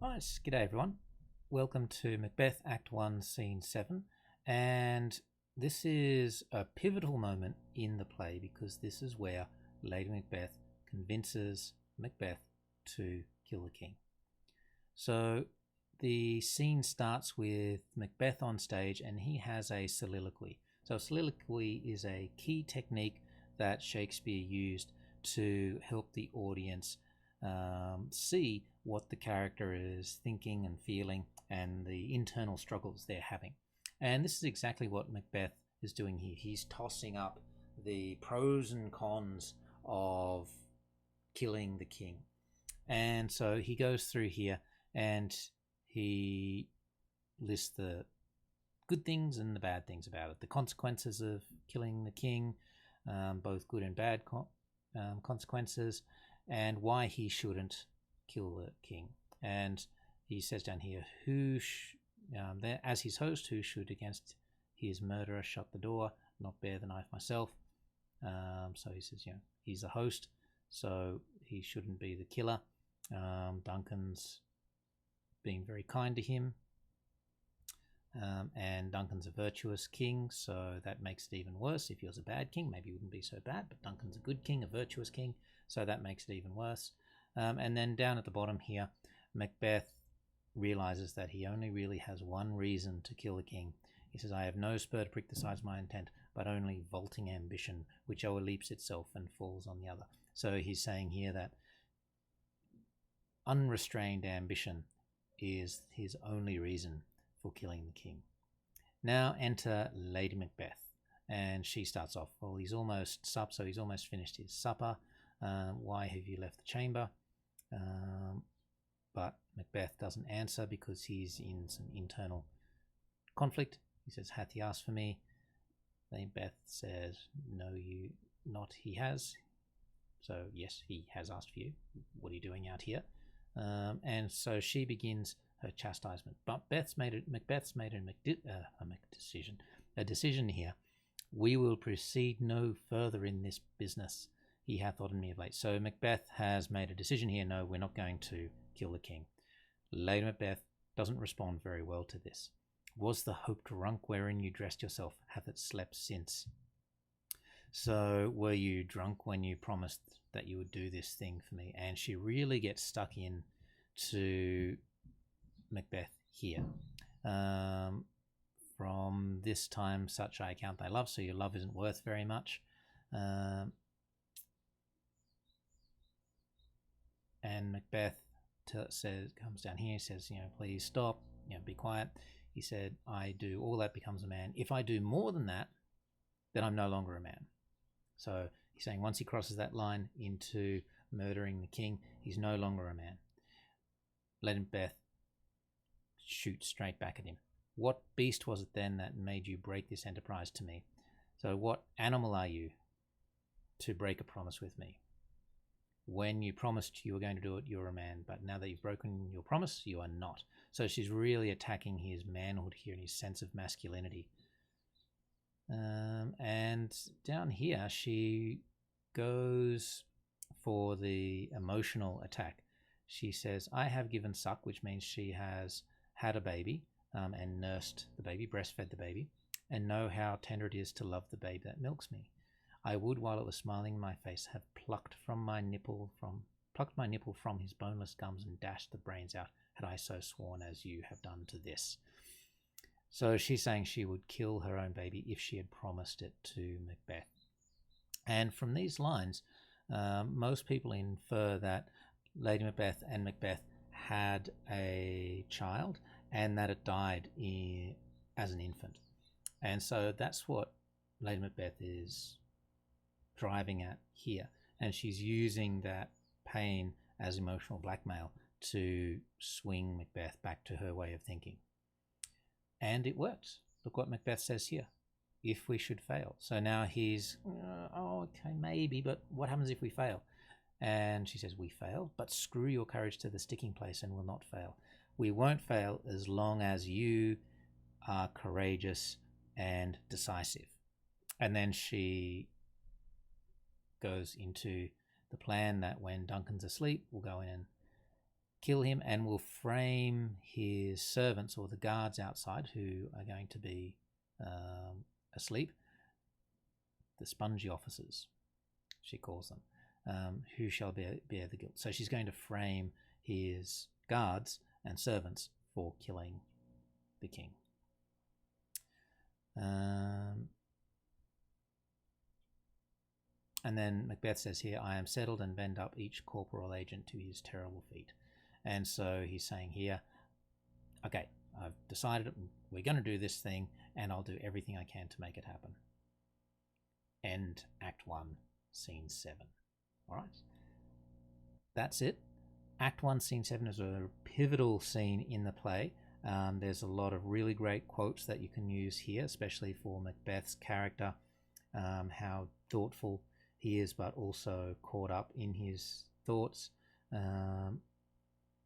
Nice. G'day, everyone. Welcome to Macbeth Act 1, Scene 7. And this is a pivotal moment in the play because this is where Lady Macbeth convinces Macbeth to kill the king. So the scene starts with Macbeth on stage and he has a soliloquy. So a soliloquy is a key technique that Shakespeare used to help the audience see what the character is thinking and feeling and the internal struggles they're having. And this is exactly what Macbeth is doing here. He's tossing up the pros and cons of killing the king. And so he goes through here and he lists the good things and the bad things about it. The consequences of killing the king, both good and bad consequences, and why he shouldn't kill the king. And he says down here, as his host, who should against his murderer shut the door, not bear the knife myself. So he says, he's the host, so he shouldn't be the killer. Duncan's being very kind to him, and Duncan's a virtuous king, so that makes it even worse. If he was a bad king, maybe he wouldn't be so bad, but Duncan's a good king, a virtuous king, so that makes it even worse. And then down at the bottom here, Macbeth realizes that he only really has one reason to kill the king. He says, I have no spur to prick the sides of my intent, but only vaulting ambition, which o'erleaps itself and falls on the other. So he's saying here that unrestrained ambition is his only reason for killing the king. Now enter Lady Macbeth, and she starts off, well, he's almost supped, so he's almost finished his supper. Why have you left the chamber? But Macbeth doesn't answer because he's in some internal conflict. He says, hath he asked for me? Macbeth says, no, he has. So yes, he has asked for you. What are you doing out here? And so she begins her chastisement. But Macbeth's made a decision here. We will proceed no further in this business. He hath ordered me of late. So Macbeth has made a decision here. No, we're not going to kill the king. Lady Macbeth doesn't respond very well to this. Was the hope drunk wherein you dressed yourself? Hath it slept since? So were you drunk when you promised that you would do this thing for me? And she really gets stuck in to Macbeth here. From this time such I account thy love, so your love isn't worth very much. And Macbeth comes down here, says, please stop, be quiet. He said, I do all that becomes a man. If I do more than that, then I'm no longer a man. So he's saying once he crosses that line into murdering the king, he's no longer a man. Lady Macbeth shoots straight back at him. What beast was it then that made you break this enterprise to me? So what animal are you to break a promise with me? When you promised you were going to do it, you're a man, but now that you've broken your promise, you are not. So she's really attacking his manhood here and his sense of masculinity. And down here, she goes for the emotional attack. She says, I have given suck, which means she has had a baby and nursed the baby, breastfed the baby, and know how tender it is to love the babe that milks me. I would, while it was smiling in my face, have plucked my nipple from his boneless gums and dashed the brains out, had I so sworn as you have done to this. So she's saying she would kill her own baby if she had promised it to Macbeth. And from these lines, most people infer that Lady Macbeth and Macbeth had a child and that it died as an infant. And so that's what Lady Macbeth is driving at here, and she's using that pain as emotional blackmail to swing Macbeth back to her way of thinking. And it works. Look what Macbeth says here. If we should fail. So now he's, okay, maybe, but what happens if we fail? And she says, we fail, but screw your courage to the sticking place and we'll not fail. We won't fail as long as you are courageous and decisive. And then she goes into the plan that when Duncan's asleep, we'll go in and kill him and will frame his servants or the guards outside who are going to be asleep, the spongy officers, she calls them, who shall bear the guilt. So she's going to frame his guards and servants for killing the king. And then Macbeth says here, I am settled and bend up each corporal agent to his terrible feat. And so he's saying here, okay, I've decided we're going to do this thing and I'll do everything I can to make it happen. End Act 1, Scene 7. All right. That's it. Act 1, Scene 7 is a pivotal scene in the play. There's a lot of really great quotes that you can use here, especially for Macbeth's character, how thoughtful he is, but also caught up in his thoughts,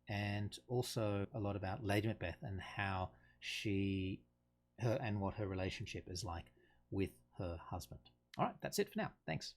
and also a lot about Lady Macbeth and how what her relationship is like with her husband. All right, that's it for now. Thanks.